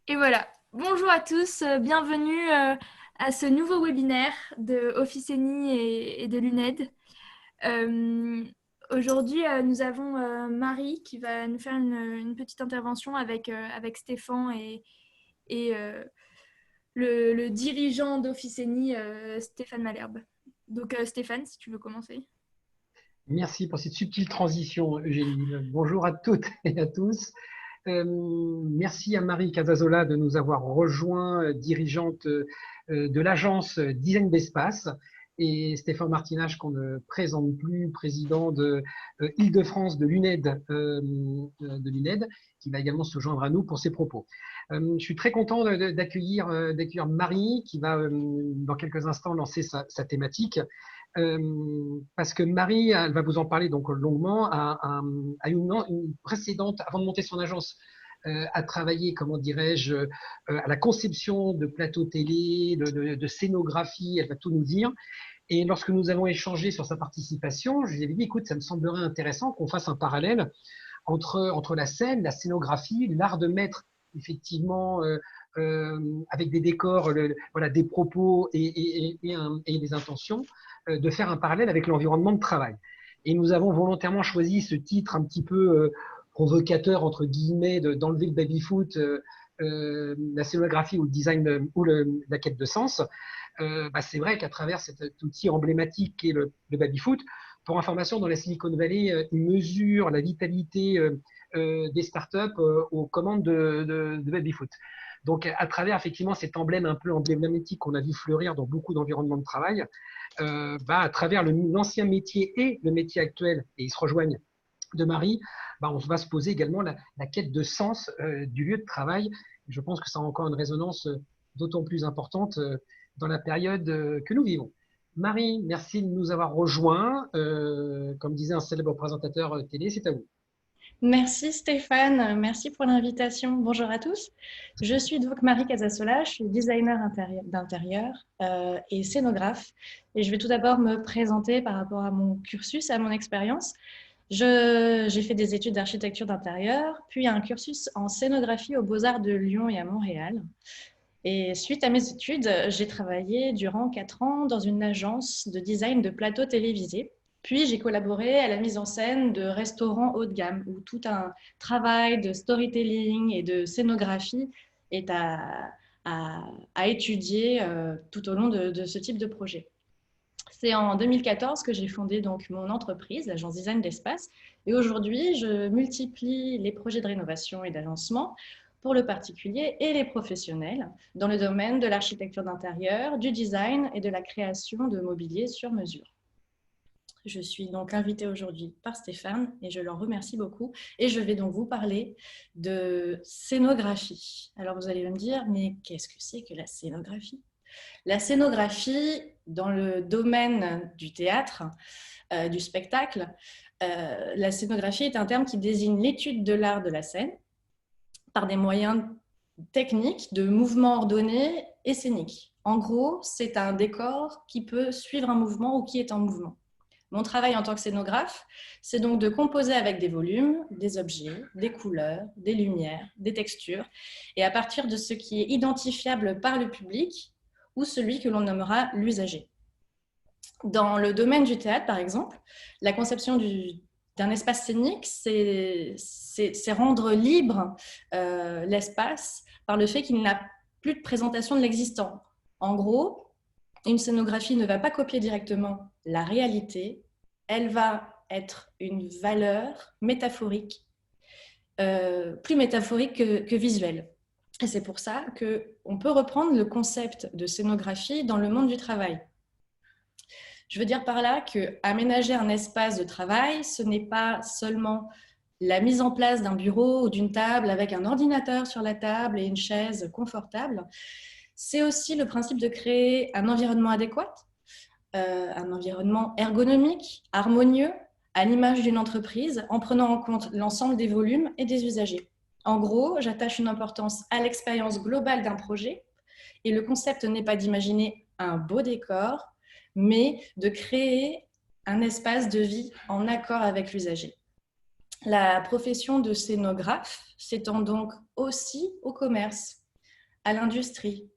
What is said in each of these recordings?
Et voilà. Bonjour à tous, bienvenue à ce nouveau webinaire de Officeni et de l'UNED. Euh, Aujourd'hui, nous avons Marie qui va nous faire une petite intervention avec Stéphane et le dirigeant d'Officeni, Stéphane Malherbe. Donc Stéphane, si tu veux commencer. Merci pour cette subtile transition, Eugénie. Bonjour à toutes et à tous. Merci à Marie Casasola de nous avoir rejoint, dirigeante de l'agence Design d'Espace, et Stéphane Martinage, qu'on ne présente plus, président de Île-de-France de l'UNED, qui va également se joindre à nous pour ses propos. Je suis très content d'accueillir Marie, qui va dans quelques instants lancer sa thématique. Parce que Marie, elle va vous en parler donc longuement, a une précédente, avant de monter son agence, a travaillé, comment dirais-je, à la conception de plateaux télé, de scénographie, elle va tout nous dire. Et lorsque nous avons échangé sur sa participation, je lui ai dit, écoute, ça me semblerait intéressant qu'on fasse un parallèle entre la scène, la scénographie, l'art de mettre effectivement avec des décors, voilà, des propos et des intentions, de faire un parallèle avec l'environnement de travail. Et nous avons volontairement choisi ce titre un petit peu provocateur, entre guillemets, d'enlever le baby-foot, la scénographie ou le design ou la quête de sens. C'est vrai qu'à travers cet outil emblématique qu'est le baby-foot, pour information, dans la Silicon Valley, ils mesurent la vitalité des startups aux commandes de baby-foot. Donc, à travers effectivement cet emblème un peu emblématique qu'on a vu fleurir dans beaucoup d'environnements de travail, à travers l'ancien métier et le métier actuel, et ils se rejoignent de Marie, on va se poser également la quête de sens du lieu de travail. Je pense que ça a encore une résonance d'autant plus importante dans la période que nous vivons. Marie, merci de nous avoir rejoints. Comme disait un célèbre présentateur télé, c'est à vous. Merci Stéphane, merci pour l'invitation. Bonjour à tous. Je suis donc Marie Casasola, je suis designer d'intérieur et scénographe. Et je vais tout d'abord me présenter par rapport à mon cursus, à mon expérience. J'ai fait des études d'architecture d'intérieur, puis un cursus en scénographie aux Beaux-Arts de Lyon et à Montréal. Et suite à mes études, j'ai travaillé durant 4 ans dans une agence de design de plateaux télévisés. Puis j'ai collaboré à la mise en scène de restaurants haut de gamme, où tout un travail de storytelling et de scénographie est à étudier tout au long de ce type de projet. C'est en 2014 que j'ai fondé donc mon entreprise, l'agence Design d'Espace. Et aujourd'hui, je multiplie les projets de rénovation et d'agencement pour le particulier et les professionnels dans le domaine de l'architecture d'intérieur, du design et de la création de mobilier sur mesure. Je suis donc invitée aujourd'hui par Stéphane et je leur remercie beaucoup. Et je vais donc vous parler de scénographie. Alors vous allez me dire, mais qu'est-ce que c'est que la scénographie ? La scénographie, dans le domaine du théâtre, du spectacle, la scénographie est un terme qui désigne l'étude de l'art de la scène par des moyens techniques de mouvements ordonnés et scéniques. En gros, c'est un décor qui peut suivre un mouvement ou qui est en mouvement. Mon travail en tant que scénographe, c'est donc de composer avec des volumes, des objets, des couleurs, des lumières, des textures, et à partir de ce qui est identifiable par le public ou celui que l'on nommera l'usager. Dans le domaine du théâtre, par exemple, la conception d'un espace scénique, c'est rendre libre l'espace par le fait qu'il n'a plus de présentation de l'existant. En gros, une scénographie ne va pas copier directement la réalité, elle va être une valeur métaphorique, plus métaphorique que visuelle. Et c'est pour ça qu'on peut reprendre le concept de scénographie dans le monde du travail. Je veux dire par là qu'aménager un espace de travail, ce n'est pas seulement la mise en place d'un bureau ou d'une table avec un ordinateur sur la table et une chaise confortable. C'est aussi le principe de créer un environnement adéquat, un environnement ergonomique, harmonieux, à l'image d'une entreprise, en prenant en compte l'ensemble des volumes et des usagers. En gros, j'attache une importance à l'expérience globale d'un projet et le concept n'est pas d'imaginer un beau décor, mais de créer un espace de vie en accord avec l'usager. La profession de scénographe s'étend donc aussi au commerce. à l'industrie,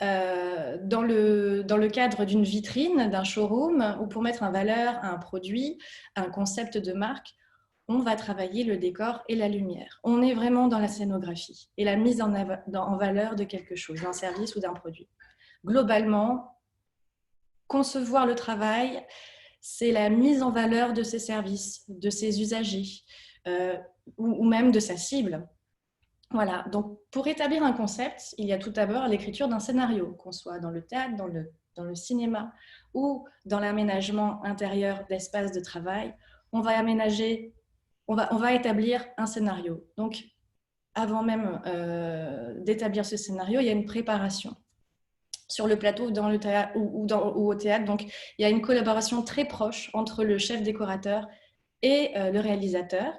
dans le cadre d'une vitrine, d'un showroom, ou pour mettre en valeur un produit, un concept de marque, on va travailler le décor et la lumière. On est vraiment dans la scénographie et la mise en valeur de quelque chose, d'un service ou d'un produit. Globalement, concevoir le travail, c'est la mise en valeur de ses services, de ses usagers, ou même de sa cible. Voilà, donc pour établir un concept, il y a tout d'abord l'écriture d'un scénario, qu'on soit dans le théâtre, dans le cinéma ou dans l'aménagement intérieur d'espaces de travail. On va établir un scénario. Donc, avant même d'établir ce scénario, il y a une préparation. Sur le plateau dans le théâtre, ou au théâtre, donc il y a une collaboration très proche entre le chef décorateur et le réalisateur.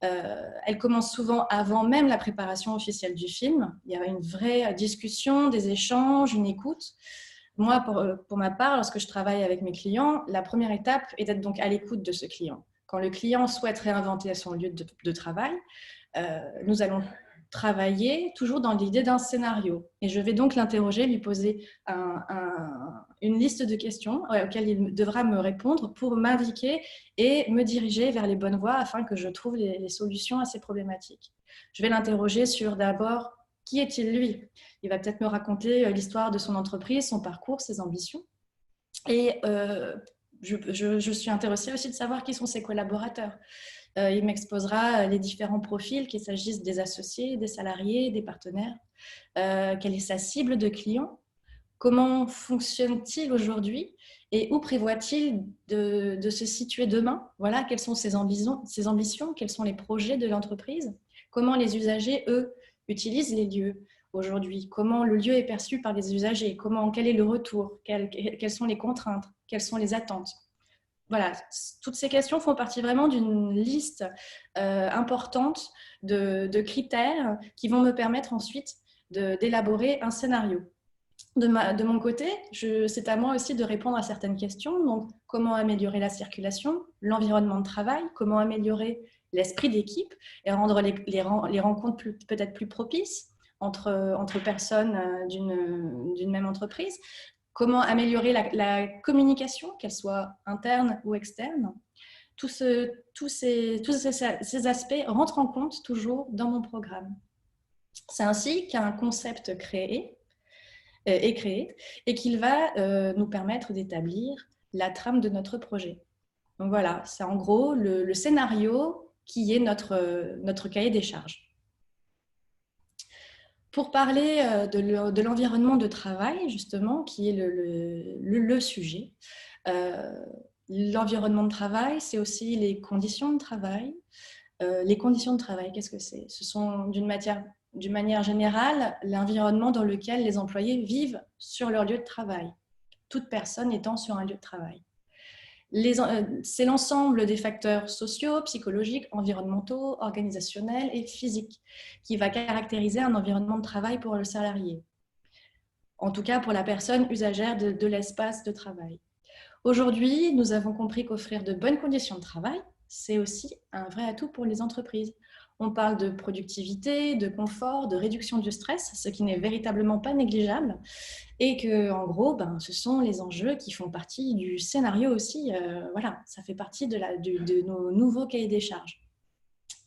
Elle commence souvent avant même la préparation officielle du film. Il y a une vraie discussion, des échanges, une écoute. Moi, pour ma part, lorsque je travaille avec mes clients, la première étape est d'être donc à l'écoute de ce client. Quand le client souhaite réinventer son lieu de travail, nous allons travailler toujours dans l'idée d'un scénario. Et je vais donc l'interroger, lui poser une liste de questions auxquelles il devra me répondre pour m'indiquer et me diriger vers les bonnes voies afin que je trouve les solutions à ces problématiques. Je vais l'interroger sur d'abord, qui est-il lui? Il va peut-être me raconter l'histoire de son entreprise, son parcours, ses ambitions. Et je suis intéressée aussi de savoir qui sont ses collaborateurs. Il m'exposera les différents profils, qu'il s'agisse des associés, des salariés, des partenaires. Quelle est sa cible de clients? Comment fonctionne-t-il aujourd'hui? Et où prévoit-il de se situer demain? Voilà, quelles sont ses ambitions? Quels sont les projets de l'entreprise? Comment les usagers, eux, utilisent les lieux aujourd'hui? Comment le lieu est perçu par les usagers? Quel est le retour? Quelles sont les contraintes? Quelles sont les attentes? Voilà, toutes ces questions font partie vraiment d'une liste importante de critères qui vont me permettre ensuite d'élaborer un scénario. De mon côté, c'est à moi aussi de répondre à certaines questions. Donc, comment améliorer la circulation, l'environnement de travail, comment améliorer l'esprit d'équipe et rendre les rencontres peut-être plus propices entre personnes d'une même entreprise. Comment améliorer la communication, qu'elle soit interne ou externe. Tous ces aspects rentrent en compte toujours dans mon programme. C'est ainsi qu'un concept est créé et qu'il va nous permettre d'établir la trame de notre projet. Donc voilà, c'est en gros le scénario qui est notre cahier des charges. Pour parler de l'environnement de travail, justement, qui est le sujet, l'environnement de travail, c'est aussi les conditions de travail. Les conditions de travail, qu'est-ce que c'est? Ce sont, d'une manière générale, l'environnement dans lequel les employés vivent sur leur lieu de travail, toute personne étant sur un lieu de travail. C'est l'ensemble des facteurs sociaux, psychologiques, environnementaux, organisationnels et physiques qui va caractériser un environnement de travail pour le salarié. En tout cas, pour la personne usagère de l'espace de travail. Aujourd'hui, nous avons compris qu'offrir de bonnes conditions de travail, c'est aussi un vrai atout pour les entreprises. On parle de productivité, de confort, de réduction du stress, ce qui n'est véritablement pas négligeable. Et que, en gros, ce sont les enjeux qui font partie du scénario aussi. Voilà, ça fait partie de nos nouveaux cahiers des charges.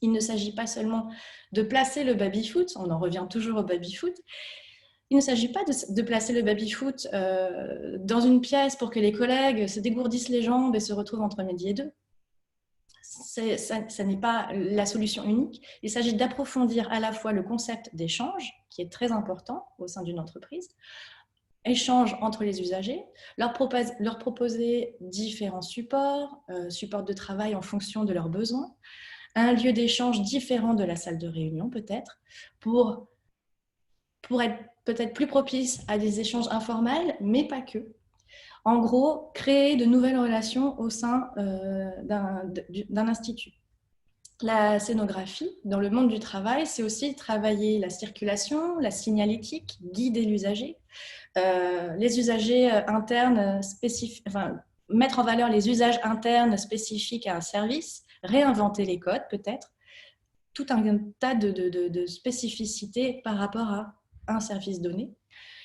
Il ne s'agit pas seulement de placer le baby-foot, on en revient toujours au baby-foot. Il ne s'agit pas de placer le baby-foot dans une pièce pour que les collègues se dégourdissent les jambes et se retrouvent entre midi et deux. Ça n'est pas la solution unique. Il s'agit d'approfondir à la fois le concept d'échange, qui est très important au sein d'une entreprise, échange entre les usagers, leur proposer différents supports, supports de travail en fonction de leurs besoins, un lieu d'échange différent de la salle de réunion peut-être, pour être peut-être plus propice à des échanges informels, mais pas que. En gros, créer de nouvelles relations au sein d'un institut. La scénographie, dans le monde du travail, c'est aussi travailler la circulation, la signalétique, guider l'usager, les usagers internes mettre en valeur les usages internes spécifiques à un service, réinventer les codes peut-être, tout un tas de spécificités par rapport à un service donné.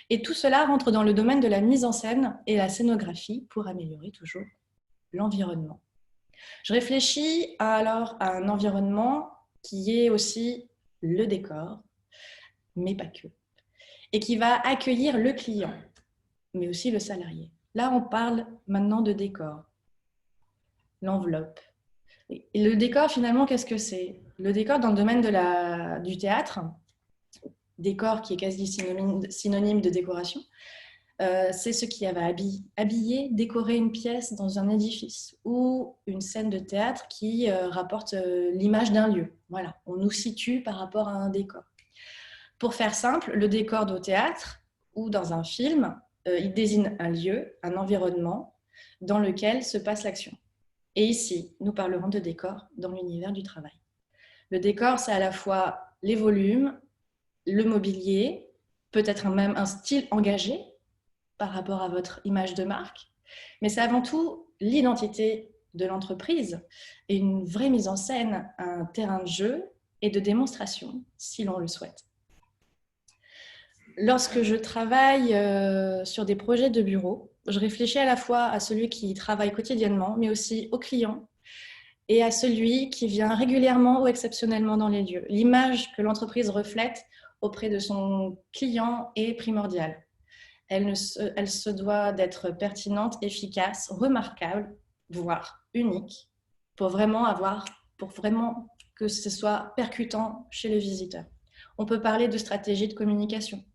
Et tout cela rentre dans le domaine de la mise en scène et la scénographie pour améliorer toujours l'environnement. Je réfléchis alors à un environnement qui est aussi le décor, mais pas que, et qui va accueillir le client, mais aussi le salarié. Là, on parle maintenant de décor, l'enveloppe. Et le décor, finalement, qu'est-ce que c'est? Le décor dans le domaine du théâtre, décor qui est quasi synonyme de décoration, c'est ce qui va habiller, décorer une pièce dans un édifice ou une scène de théâtre qui rapporte l'image d'un lieu. Voilà, on nous situe par rapport à un décor. Pour faire simple, le décor au théâtre ou dans un film, il désigne un lieu, un environnement dans lequel se passe l'action. Et ici, nous parlerons de décor dans l'univers du travail. Le décor, c'est à la fois les volumes, le mobilier, peut-être même un style engagé par rapport à votre image de marque, mais c'est avant tout l'identité de l'entreprise et une vraie mise en scène, un terrain de jeu et de démonstration, si l'on le souhaite. Lorsque je travaille sur des projets de bureau, je réfléchis à la fois à celui qui travaille quotidiennement, mais aussi au client et à celui qui vient régulièrement ou exceptionnellement dans les lieux. L'image que l'entreprise reflète auprès de son client est primordiale. Elle se doit d'être pertinente, efficace, remarquable, voire unique, pour vraiment que ce soit percutant chez le visiteur. On peut parler de stratégie de communication.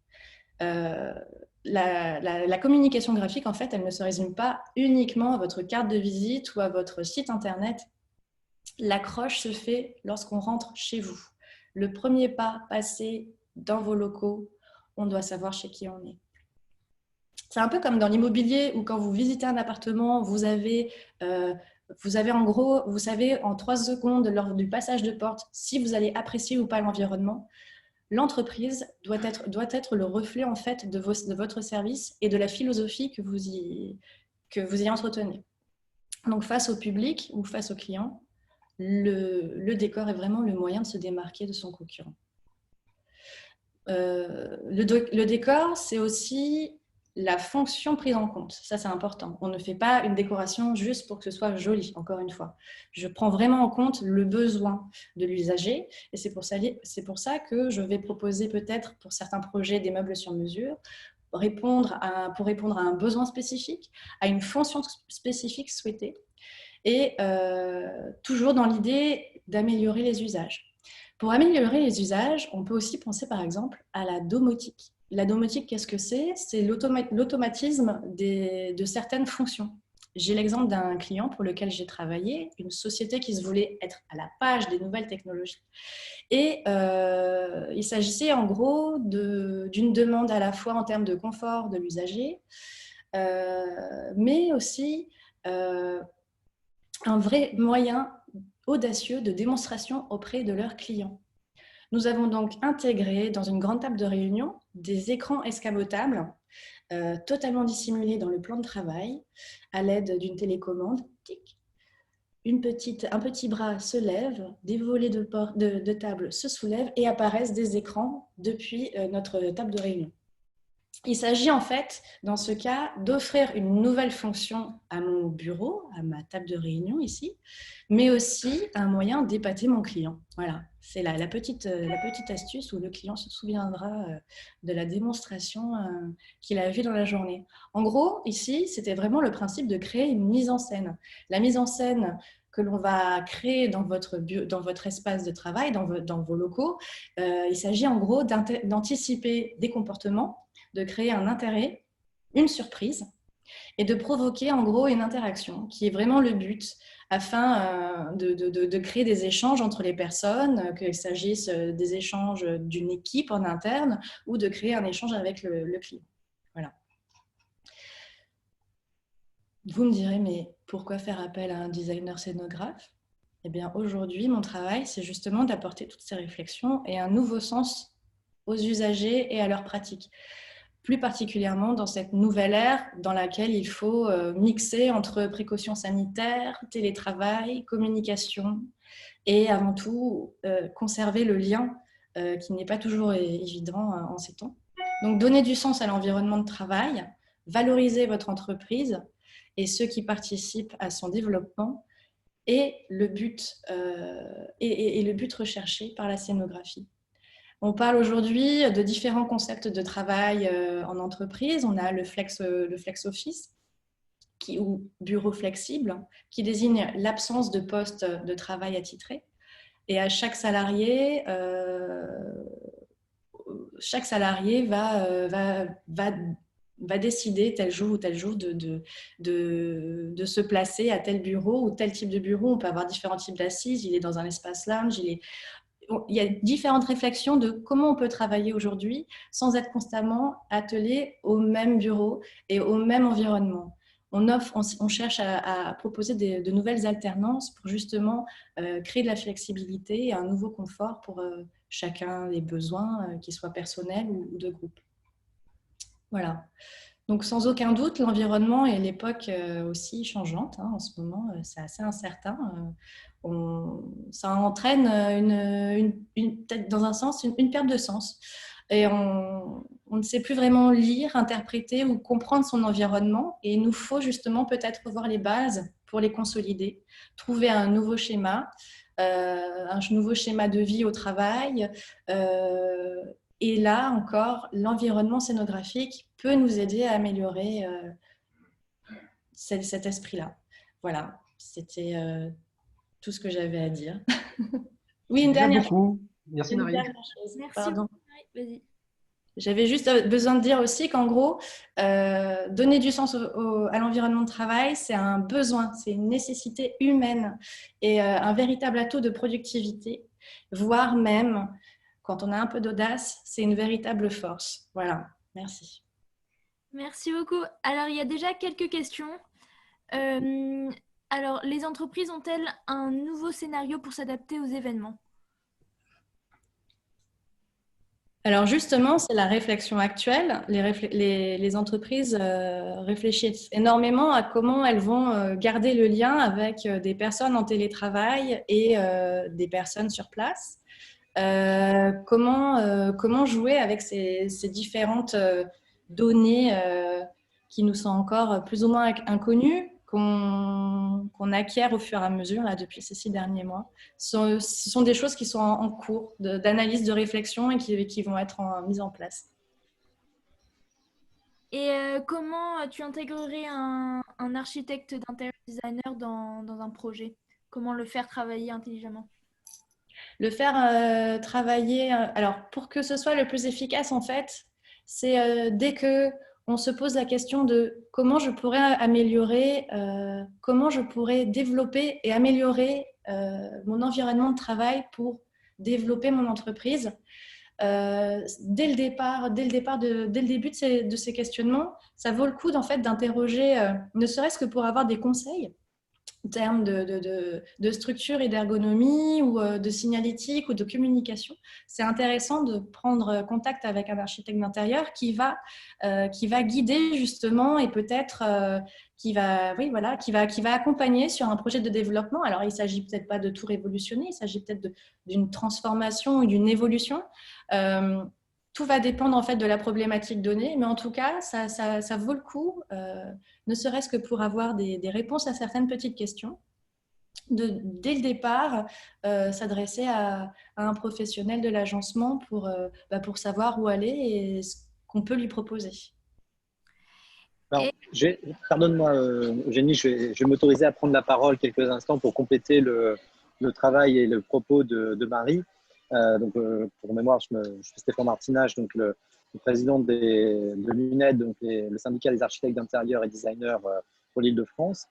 La communication graphique, en fait, elle ne se résume pas uniquement à votre carte de visite ou à votre site internet. L'accroche se fait lorsqu'on rentre chez vous. Le premier pas passé dans vos locaux, on doit savoir chez qui on est. C'est un peu comme dans l'immobilier où quand vous visitez un appartement, vous avez en gros, vous savez en 3 secondes lors du passage de porte si vous allez apprécier ou pas l'environnement. L'entreprise doit être le reflet en fait de votre service et de la philosophie que vous y entretenez. Donc face au public ou face au client, le décor est vraiment le moyen de se démarquer de son concurrent. Le décor, c'est aussi la fonction prise en compte. Ça, c'est important. On ne fait pas une décoration juste pour que ce soit joli, encore une fois. Je prends vraiment en compte le besoin de l'usager et c'est pour ça que je vais proposer peut-être pour certains projets des meubles sur mesure pour répondre à un besoin spécifique, à une fonction spécifique souhaitée et toujours dans l'idée d'améliorer les usages. Pour améliorer les usages, on peut aussi penser par exemple à la domotique. La domotique, qu'est-ce que c'est? C'est l'automatisme de certaines fonctions. J'ai l'exemple d'un client pour lequel j'ai travaillé, une société qui se voulait être à la page des nouvelles technologies. Et il s'agissait en gros d'une demande à la fois en termes de confort de l'usager, mais aussi un vrai moyen audacieux de démonstration auprès de leurs clients. Nous avons donc intégré dans une grande table de réunion des écrans escamotables totalement dissimulés dans le plan de travail à l'aide d'une télécommande. Tic. Un petit bras se lève, des volets de table se soulèvent et apparaissent des écrans depuis notre table de réunion. Il s'agit en fait, dans ce cas, d'offrir une nouvelle fonction à mon bureau, à ma table de réunion ici, mais aussi un moyen d'épater mon client. Voilà, c'est la petite astuce où le client se souviendra de la démonstration qu'il a vue dans la journée. En gros, ici, c'était vraiment le principe de créer une mise en scène. La mise en scène que l'on va créer dans votre espace de travail, dans vos locaux, il s'agit en gros d'anticiper des comportements, de créer un intérêt, une surprise et de provoquer en gros une interaction qui est vraiment le but afin de créer des échanges entre les personnes, qu'il s'agisse des échanges d'une équipe en interne ou de créer un échange avec le client. Voilà. Vous me direz, mais pourquoi faire appel à un designer scénographe? Eh bien, aujourd'hui, mon travail, c'est justement d'apporter toutes ces réflexions et un nouveau sens aux usagers et à leurs pratiques. Plus particulièrement dans cette nouvelle ère dans laquelle il faut mixer entre précautions sanitaires, télétravail, communication et avant tout conserver le lien qui n'est pas toujours évident en ces temps. Donc, donner du sens à l'environnement de travail, valoriser votre entreprise et ceux qui participent à son développement est le but, et le but recherché par la scénographie. On parle aujourd'hui de différents concepts de travail en entreprise. On a le flex office ou bureau flexible qui désigne l'absence de poste de travail attitré. Et à chaque salarié va décider tel jour ou tel jour de se placer à tel bureau ou tel type de bureau. On peut avoir différents types d'assises. Il est dans un espace lounge, il y a différentes réflexions de comment on peut travailler aujourd'hui sans être constamment attelé au même bureau et au même environnement. On cherche à proposer de nouvelles alternances pour justement créer de la flexibilité et un nouveau confort pour chacun des besoins, qu'ils soient personnels ou de groupe. Voilà. Donc, sans aucun doute, l'environnement et l'époque aussi changeante. En ce moment, c'est assez incertain. Ça entraîne peut-être dans un sens une perte de sens. Et on ne sait plus vraiment lire, interpréter ou comprendre son environnement. Et il nous faut justement peut-être revoir les bases pour les consolider, trouver un nouveau schéma de vie au travail. Et là encore, l'environnement scénographique peut nous aider à améliorer cet esprit-là. Voilà, c'était tout ce que j'avais à dire. Oui, une Déjà dernière chose. beaucoup. Merci Marie. Merci Pardon. beaucoup, Marie. Vas-y. J'avais juste besoin de dire aussi qu'en gros, donner du sens à l'environnement de travail, c'est un besoin, c'est une nécessité humaine et un véritable atout de productivité, voire même, quand on a un peu d'audace, c'est une véritable force. Voilà, merci. Merci beaucoup. Alors, il y a déjà quelques questions. Alors, les entreprises ont-elles un nouveau scénario pour s'adapter aux événements? Alors justement, c'est la réflexion actuelle. Les entreprises réfléchissent énormément à comment elles vont garder le lien avec des personnes en télétravail et des personnes sur place. Comment jouer avec ces différentes données qui nous sont encore plus ou moins inconnues, qu'on acquiert au fur et à mesure là, depuis ces 6 derniers mois. Ce sont des choses qui sont en cours d'analyse, de réflexion et qui vont être mises en place. Et comment tu intégrerais un architecte d'intérieur designer dans un projet? Comment le faire travailler intelligemment? Le faire travailler, alors pour que ce soit le plus efficace en fait, c'est dès que on se pose la question de comment je pourrais améliorer, comment je pourrais développer et améliorer mon environnement de travail pour développer mon entreprise. Dès le début de ces questionnements, ça vaut le coup en fait d'interroger, ne serait-ce que pour avoir des conseils en termes de structure et d'ergonomie ou de signalétique ou de communication. C'est intéressant de prendre contact avec un architecte d'intérieur qui va guider justement et peut-être qui va accompagner sur un projet de développement. Alors, il ne s'agit peut-être pas de tout révolutionner, il s'agit peut-être d'une transformation ou d'une évolution. Tout va dépendre en fait de la problématique donnée, mais en tout cas, ça vaut le coup, ne serait-ce que pour avoir des réponses à certaines petites questions, dès le départ, s'adresser à un professionnel de l'agencement pour savoir où aller et ce qu'on peut lui proposer. Alors, pardonne-moi, Eugénie, je vais m'autoriser à prendre la parole quelques instants pour compléter le travail et le propos de Marie. Pour mémoire, je suis Stéphane Martinage, donc le président de l'UNED, donc le syndicat des architectes d'intérieur et designers pour l'Île-de-France.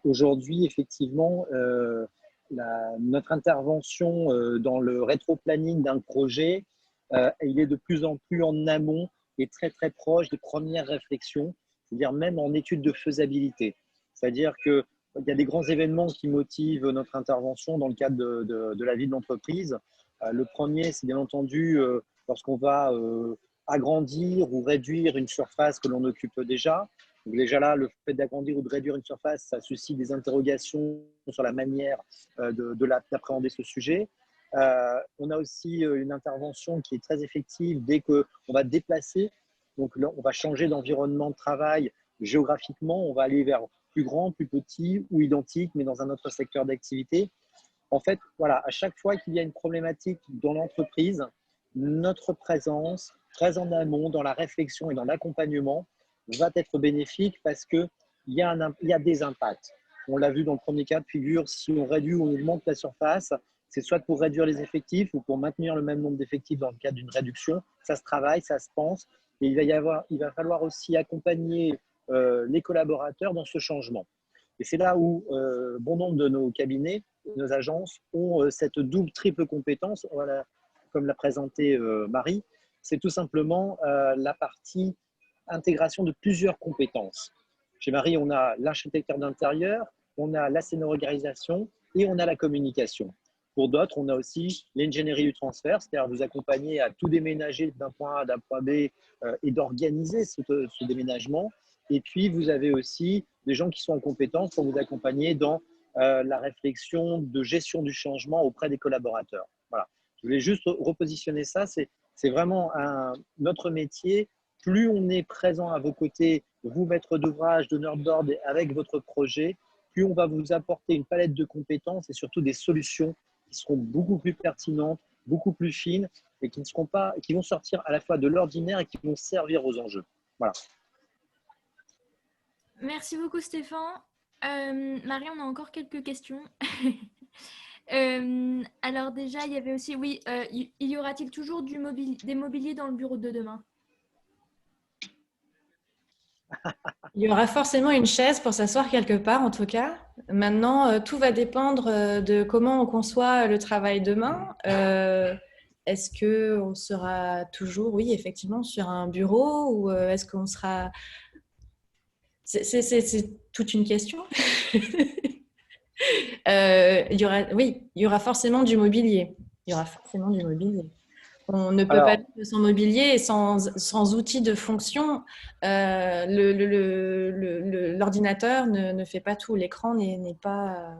Aujourd'hui, effectivement, notre intervention dans le rétro-planning d'un projet, il est de plus en plus en amont et très très proche des premières réflexions, c'est-à-dire même en étude de faisabilité. C'est-à-dire qu'il y a des grands événements qui motivent notre intervention dans le cadre de la vie de l'entreprise. Le premier, c'est bien entendu lorsqu'on va agrandir ou réduire une surface que l'on occupe déjà. Donc déjà là, le fait d'agrandir ou de réduire une surface, ça suscite des interrogations sur la manière d'appréhender ce sujet. On a aussi une intervention qui est très effective dès qu'on va déplacer. Donc là, on va changer d'environnement de travail géographiquement. On va aller vers plus grand, plus petit ou identique, mais dans un autre secteur d'activité. En fait, voilà, à chaque fois qu'il y a une problématique dans l'entreprise, notre présence très en amont dans la réflexion et dans l'accompagnement va être bénéfique parce qu'il y a des impacts. On l'a vu dans le premier cas de figure, si on réduit ou on augmente la surface, c'est soit pour réduire les effectifs ou pour maintenir le même nombre d'effectifs dans le cadre d'une réduction. Ça se travaille, ça se pense. Et il va falloir aussi accompagner les collaborateurs dans ce changement. Et c'est là où bon nombre de nos cabinets, nos agences ont cette double, triple compétence, voilà, comme l'a présenté Marie. C'est tout simplement la partie intégration de plusieurs compétences. Chez Marie, on a l'architecture d'intérieur, on a la scénarisation et on a la communication. Pour d'autres, on a aussi l'ingénierie du transfert, c'est-à-dire vous accompagner à tout déménager d'un point A à d'un point B et d'organiser ce déménagement. Et puis, vous avez aussi des gens qui sont en compétence pour vous accompagner dans la réflexion de gestion du changement auprès des collaborateurs. Voilà. Je voulais juste repositionner ça. C'est vraiment notre métier. Plus on est présent à vos côtés, vous, maître d'ouvrage, donneur d'ordre avec votre projet, plus on va vous apporter une palette de compétences et surtout des solutions qui seront beaucoup plus pertinentes, beaucoup plus fines et qui vont sortir à la fois de l'ordinaire et qui vont servir aux enjeux. Voilà. Merci beaucoup Stéphane. Marie, on a encore quelques questions. Alors déjà, il y avait aussi, oui, y aura-t-il toujours des mobiliers dans le bureau de demain? Il y aura forcément une chaise pour s'asseoir quelque part, en tout cas. Maintenant, tout va dépendre de comment on conçoit le travail demain. Est-ce qu'on sera toujours, oui, effectivement, sur un bureau ou est-ce qu'on sera… C'est toute une question. Il y aura forcément du mobilier. Il y aura forcément du mobilier. On ne peut pas vivre sans mobilier et sans outils de fonction. L'ordinateur ne fait pas tout. L'écran n'est pas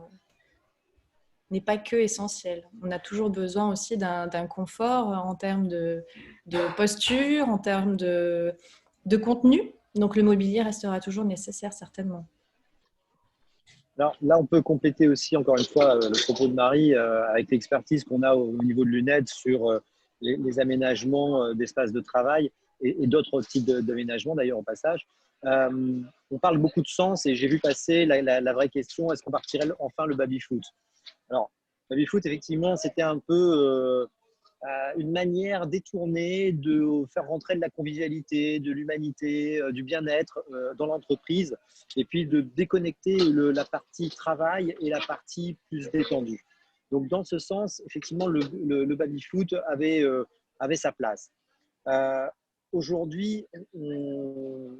que essentiel. On a toujours besoin aussi d'un confort en termes de posture, en termes de contenu. Donc, le mobilier restera toujours nécessaire, certainement. Alors, là, on peut compléter aussi, encore une fois, le propos de Marie avec l'expertise qu'on a au niveau de l'UNED sur les aménagements d'espaces de travail et d'autres types d'aménagements, d'ailleurs, au passage. On parle beaucoup de sens et j'ai vu passer la vraie question, est-ce qu'on partirait enfin le baby-foot? Alors, baby-foot, effectivement, c'était un peu une manière détournée de faire rentrer de la convivialité, de l'humanité, du bien-être dans l'entreprise et puis de déconnecter la partie travail et la partie plus détendue. Donc, dans ce sens, effectivement, le baby-foot avait sa place. Aujourd'hui,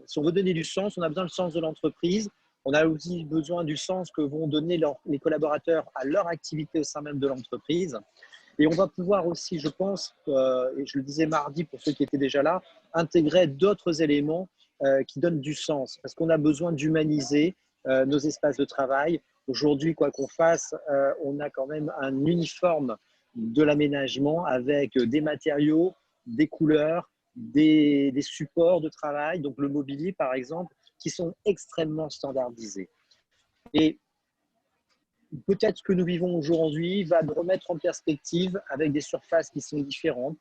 si on veut donner du sens, on a besoin du sens de l'entreprise. On a aussi besoin du sens que vont donner les collaborateurs à leur activité au sein même de l'entreprise. Et on va pouvoir aussi, je pense, et je le disais mardi pour ceux qui étaient déjà là, intégrer d'autres éléments qui donnent du sens. Parce qu'on a besoin d'humaniser nos espaces de travail. Aujourd'hui, quoi qu'on fasse, on a quand même un uniforme de l'aménagement avec des matériaux, des couleurs, des supports de travail, donc le mobilier par exemple, qui sont extrêmement standardisés. Et peut-être ce que nous vivons aujourd'hui va nous remettre en perspective avec des surfaces qui sont différentes,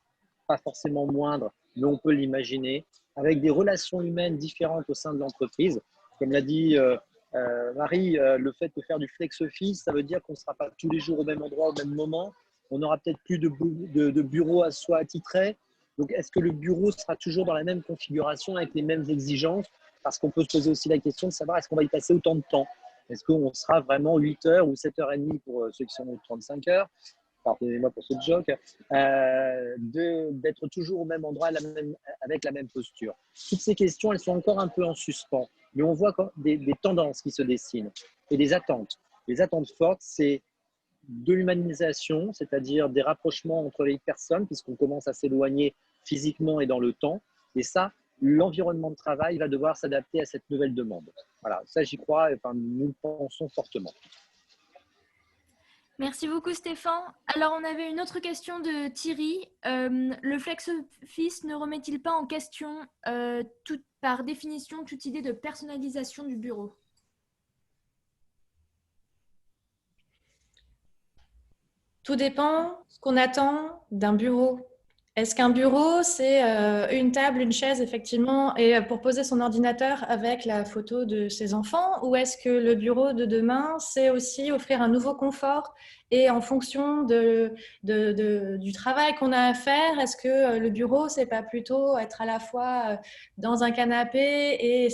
pas forcément moindres, mais on peut l'imaginer, avec des relations humaines différentes au sein de l'entreprise. Comme l'a dit Marie, le fait de faire du flex-office, ça veut dire qu'on ne sera pas tous les jours au même endroit, au même moment. On n'aura peut-être plus de bureau à soi attitré. Donc, est-ce que le bureau sera toujours dans la même configuration avec les mêmes exigences? Parce qu'on peut se poser aussi la question de savoir est-ce qu'on va y passer autant de temps? Est-ce qu'on sera vraiment 8 heures ou 7h30 pour ceux qui sont aux 35 heures? Pardonnez-moi pour ce joke, d'être toujours au même endroit avec la même posture. Toutes ces questions, elles sont encore un peu en suspens, mais on voit des tendances qui se dessinent et des attentes. Les attentes fortes, c'est de l'humanisation, c'est-à-dire des rapprochements entre les personnes, puisqu'on commence à s'éloigner physiquement et dans le temps. Et ça, l'environnement de travail va devoir s'adapter à cette nouvelle demande. Voilà, ça j'y crois, enfin, nous le pensons fortement. Merci beaucoup Stéphane. Alors on avait une autre question de Thierry. Le flex office ne remet-il pas en question par définition toute idée de personnalisation du bureau? Tout dépend ce qu'on attend d'un bureau. Est-ce qu'un bureau, c'est une table, une chaise, effectivement, et pour poser son ordinateur avec la photo de ses enfants? Ou est-ce que le bureau de demain, c'est aussi offrir un nouveau confort et en fonction du travail qu'on a à faire, est-ce que le bureau, c'est pas plutôt être à la fois dans un canapé et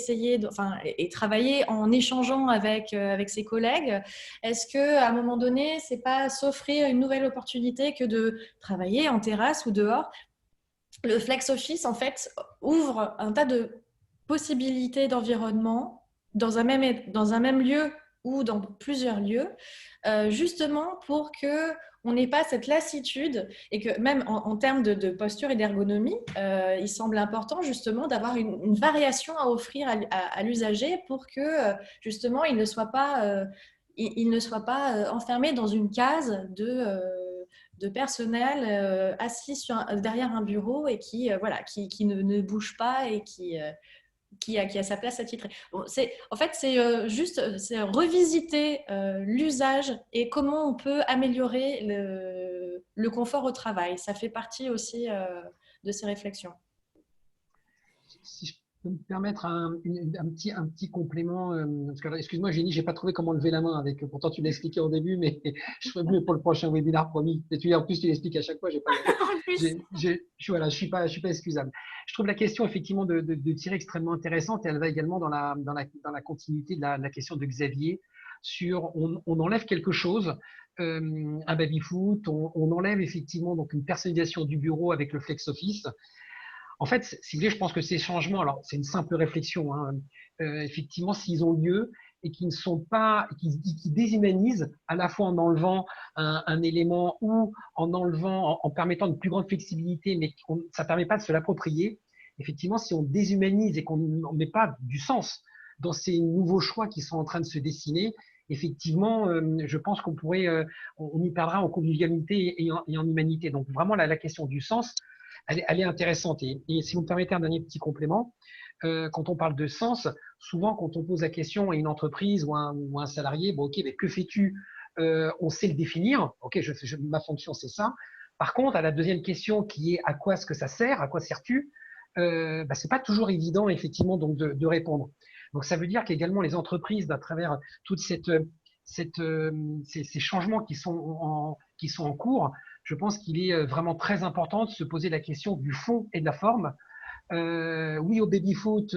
et travailler en échangeant avec ses collègues? Est-ce qu'à un moment donné, c'est pas s'offrir une nouvelle opportunité que de travailler en terrasse ou dehors? Le flex office, en fait, ouvre un tas de possibilités d'environnement dans un même lieu ou dans plusieurs lieux, justement pour que on n'ait pas cette lassitude et que même en termes de posture et d'ergonomie, il semble important justement d'avoir une variation à offrir à l'usager pour que justement il ne soit pas, enfermé dans une case de personnel assis derrière un bureau et qui ne bouge pas et qui a sa place attitrée. Bon, en fait, c'est revisiter l'usage et comment on peut améliorer le confort au travail. Ça fait partie aussi de ces réflexions. Si je peux me permettre un petit complément, parce que, excuse-moi, Génie, j'ai pas trouvé comment lever la main avec. Pourtant, tu l'as expliqué au début, mais je ferai mieux pour le prochain webinaire, promis. Et en plus, tu l'expliques à chaque fois. J'ai pas, En plus. voilà, je suis pas excusable. Je trouve la question effectivement de Thierry extrêmement intéressante et elle va également dans la continuité de la question de Xavier sur on enlève quelque chose. Un baby-foot, on enlève effectivement donc une personnalisation du bureau avec le flex office. En fait, si vous voulez, je pense que ces changements, alors c'est une simple réflexion, hein, effectivement, s'ils ont lieu et qui ne sont pas, qui déshumanisent à la fois en enlevant un élément ou en enlevant, en permettant une plus grande flexibilité, mais ça ne permet pas de se l'approprier. Effectivement, si on déshumanise et qu'on ne met pas du sens dans ces nouveaux choix qui sont en train de se dessiner, effectivement, je pense qu'on pourrait, on y perdra en convivialité et en humanité. Donc vraiment, la question du sens, elle est intéressante. Et si vous me permettez un dernier petit complément, quand on parle de sens, souvent quand on pose la question à une entreprise ou un salarié, bon, ok, mais que fais-tu? On sait le définir. Ok, ma fonction c'est ça. Par contre, à la deuxième question qui est à quoi est-ce que ça sert? À quoi sers-tu? C'est pas toujours évident effectivement donc de répondre. Donc ça veut dire qu'également les entreprises, à travers toute ces changements qui sont en cours, je pense qu'il est vraiment très important de se poser la question du fond et de la forme. Oui, au baby-foot,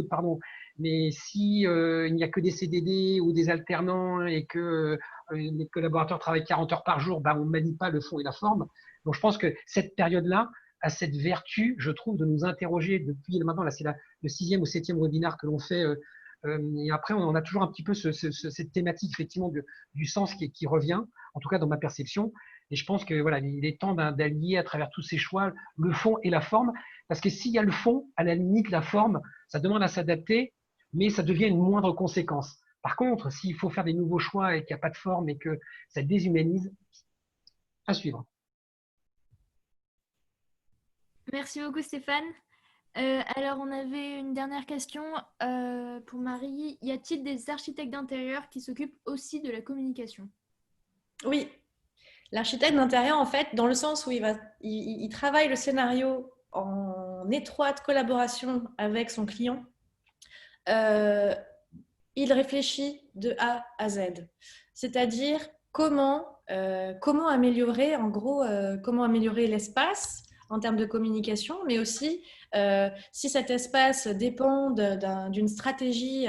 pardon, mais si il n'y a que des CDD ou des alternants et que les collaborateurs travaillent 40 heures par jour, on ne manie pas le fond et la forme. Donc, je pense que cette période-là a cette vertu, je trouve, de nous interroger depuis maintenant, là, c'est le 6e ou 7e webinaire que l'on fait. Et après, on a toujours un petit peu cette thématique, effectivement, du sens qui revient, en tout cas dans ma perception. Et je pense que voilà, il est temps d'allier à travers tous ces choix le fond et la forme, parce que s'il y a le fond, à la limite, la forme, ça demande à s'adapter, mais ça devient une moindre conséquence. Par contre, s'il faut faire des nouveaux choix et qu'il n'y a pas de forme et que ça déshumanise, à suivre. Merci beaucoup Stéphane. Alors on avait une dernière question pour Marie. Y a-t-il des architectes d'intérieur qui s'occupent aussi de la communication? Oui, l'architecte d'intérieur, en fait, dans le sens où il travaille le scénario en étroite collaboration avec son client, il réfléchit de A à Z. C'est-à-dire comment améliorer, en gros, comment améliorer l'espace en termes de communication, mais aussi si cet espace dépend d'une stratégie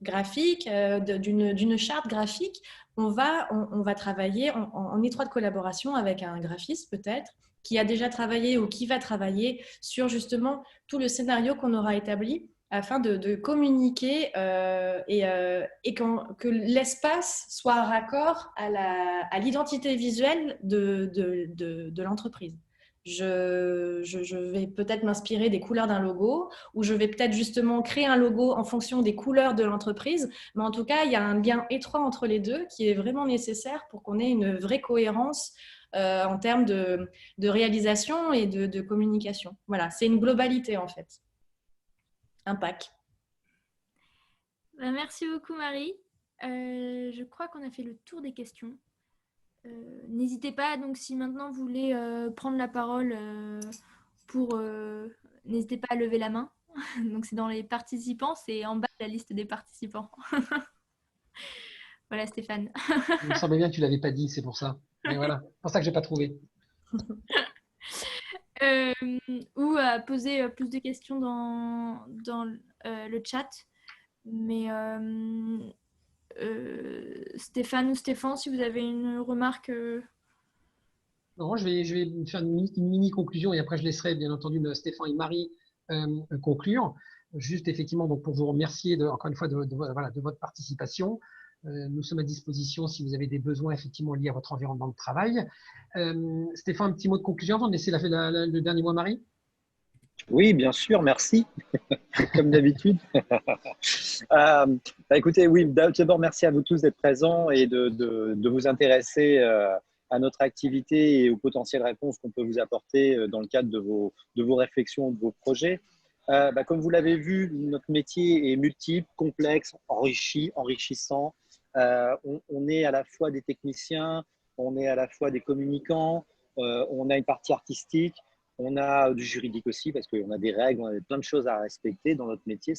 graphique, d'une charte graphique, on va travailler en étroite collaboration avec un graphiste peut-être, qui a déjà travaillé ou qui va travailler sur justement tout le scénario qu'on aura établi afin de communiquer et que l'espace soit raccord à l'identité visuelle de l'entreprise. je vais peut-être m'inspirer des couleurs d'un logo, ou je vais peut-être justement créer un logo en fonction des couleurs de l'entreprise. Mais en tout cas, il y a un lien étroit entre les deux qui est vraiment nécessaire pour qu'on ait une vraie cohérence en termes de réalisation et de communication. Voilà, c'est une globalité en fait. Un pack. Merci beaucoup, Marie. Je crois qu'on a fait le tour des questions. N'hésitez pas, donc si maintenant vous voulez prendre la parole n'hésitez pas à lever la main. Donc c'est dans les participants, c'est en bas de la liste des participants. Voilà, Stéphane. Il me semblait bien que tu l'avais pas dit, c'est pour ça. Mais voilà, c'est pour ça que j'ai pas trouvé. Ou à poser plus de questions dans le chat. Mais Stéphane ou Stéphane, si vous avez une remarque. Non, je vais faire une mini conclusion et après je laisserai bien entendu Stéphane et Marie conclure. Juste effectivement donc pour vous remercier encore une fois voilà, de votre participation. Nous sommes à disposition si vous avez des besoins effectivement liés à votre environnement de travail. Stéphane, un petit mot de conclusion avant de laisser le dernier mot à Marie. Oui, bien sûr, merci, comme d'habitude. Écoutez, oui, d'abord, merci à vous tous d'être présents et de vous intéresser à notre activité et aux potentielles réponses qu'on peut vous apporter dans le cadre de vos réflexions, de vos projets. Comme vous l'avez vu, notre métier est multiple, complexe, enrichissant. On est à la fois des techniciens, on est à la fois des communicants, on a une partie artistique. On a du juridique aussi parce qu'on a des règles, on a plein de choses à respecter dans notre métier.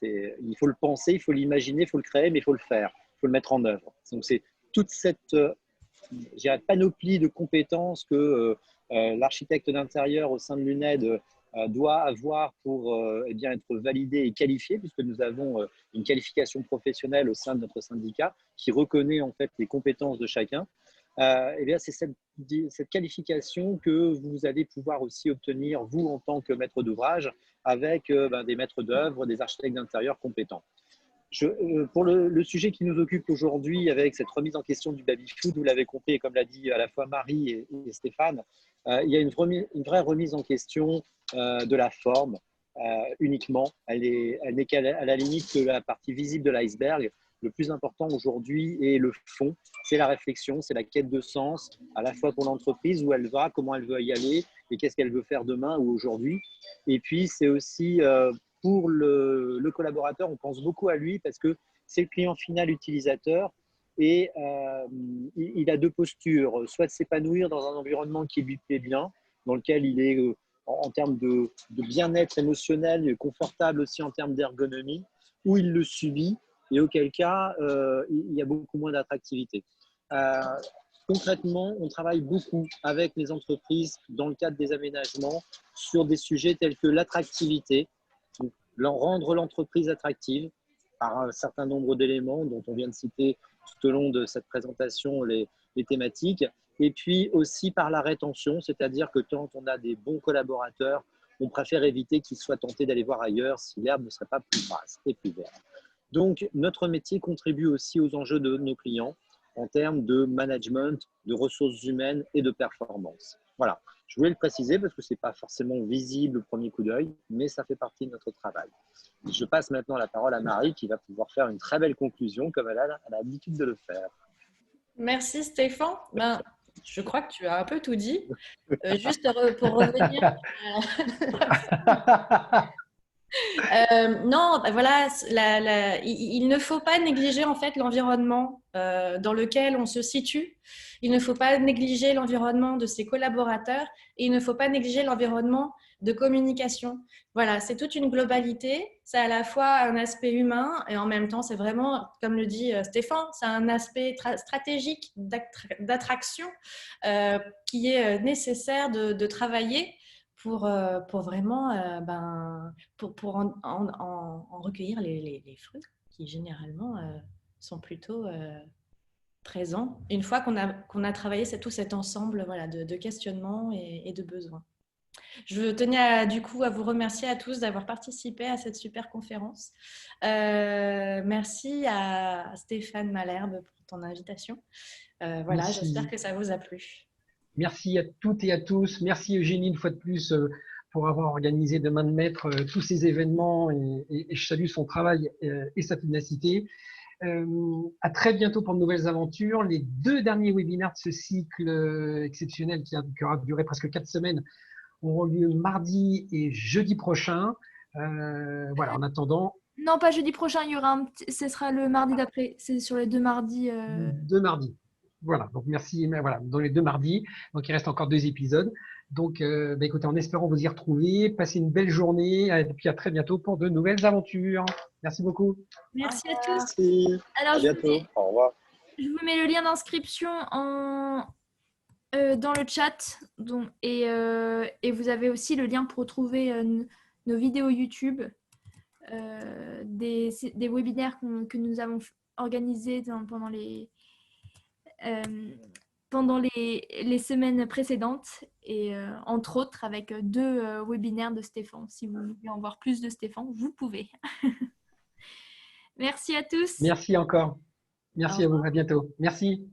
Il faut le penser, il faut l'imaginer, il faut le créer, mais il faut le faire, il faut le mettre en œuvre. Donc c'est toute cette panoplie de compétences que l'architecte d'intérieur au sein de l'UNED doit avoir pour être validé et qualifié, puisque nous avons une qualification professionnelle au sein de notre syndicat qui reconnaît en fait les compétences de chacun. C'est cette qualification que vous allez pouvoir aussi obtenir, vous, en tant que maître d'ouvrage, avec des maîtres d'œuvre, des architectes d'intérieur compétents. Pour le sujet qui nous occupe aujourd'hui, avec cette remise en question du baby-food, vous l'avez compris, et comme l'a dit à la fois Marie et Stéphane, il y a une vraie remise en question de la forme uniquement. Elle n'est qu'à la limite de la partie visible de l'iceberg. Le plus important aujourd'hui est le fond, c'est la réflexion, c'est la quête de sens, à la fois pour l'entreprise, où elle va, comment elle veut y aller et qu'est-ce qu'elle veut faire demain ou aujourd'hui. Et puis, c'est aussi pour le collaborateur, on pense beaucoup à lui parce que c'est le client final utilisateur et il a deux postures, soit de s'épanouir dans un environnement qui lui plaît bien, dans lequel il est en termes de bien-être émotionnel, confortable aussi en termes d'ergonomie, ou il le subit et auquel cas, il y a beaucoup moins d'attractivité. Concrètement, on travaille beaucoup avec les entreprises dans le cadre des aménagements sur des sujets tels que l'attractivité, rendre l'entreprise attractive par un certain nombre d'éléments dont on vient de citer tout au long de cette présentation les thématiques, et puis aussi par la rétention, c'est-à-dire que quand on a des bons collaborateurs, on préfère éviter qu'ils soient tentés d'aller voir ailleurs si l'herbe ne serait pas plus grasse et plus verte. Donc, notre métier contribue aussi aux enjeux de nos clients en termes de management, de ressources humaines et de performance. Voilà, je voulais le préciser parce que ce n'est pas forcément visible au premier coup d'œil, mais ça fait partie de notre travail. Je passe maintenant la parole à Marie qui va pouvoir faire une très belle conclusion comme elle a l'habitude de le faire. Merci Stéphane. Je crois que tu as un peu tout dit. Juste pour revenir. Non, voilà, il ne faut pas négliger en fait l'environnement dans lequel on se situe. Il ne faut pas négliger l'environnement de ses collaborateurs et il ne faut pas négliger l'environnement de communication. Voilà, c'est toute une globalité. C'est à la fois un aspect humain et en même temps, c'est vraiment, comme le dit Stéphane, c'est un aspect stratégique d'attraction qui est nécessaire de travailler pour vraiment pour en recueillir les fruits qui généralement sont plutôt présents une fois qu'on a travaillé tout cet ensemble voilà, de questionnements et de besoins. Je tenais du coup à vous remercier à tous d'avoir participé à cette super conférence. Merci à Stéphane Malherbe pour ton invitation. Voilà, j'espère que ça vous a plu. Merci à toutes et à tous. Merci Eugénie une fois de plus pour avoir organisé de main de maître tous ces événements et je salue son travail et sa ténacité. À très bientôt pour de nouvelles aventures. Les 2 derniers webinaires de ce cycle exceptionnel qui aura duré presque 4 semaines auront lieu mardi et jeudi prochain. Voilà, en attendant. Non, pas jeudi prochain, il y aura ce sera le mardi d'après. C'est sur les 2 mardis. 2 mardis. Voilà, donc merci. Voilà, dans les 2 mardis. Donc il reste encore 2 épisodes. Donc écoutez, en espérant vous y retrouver, passez une belle journée et puis à très bientôt pour de nouvelles aventures. Merci beaucoup. Merci à tous. Merci. Alors, À bientôt. Au revoir. Je vous mets le lien d'inscription dans le chat. Et vous avez aussi le lien pour retrouver nos vidéos YouTube, des webinaires que nous avons organisés pendant les semaines précédentes et entre autres avec 2 webinaires de Stéphane. Si vous voulez en voir plus de Stéphane, vous pouvez. Merci à tous. Merci encore. Merci à vous. À bientôt. Merci.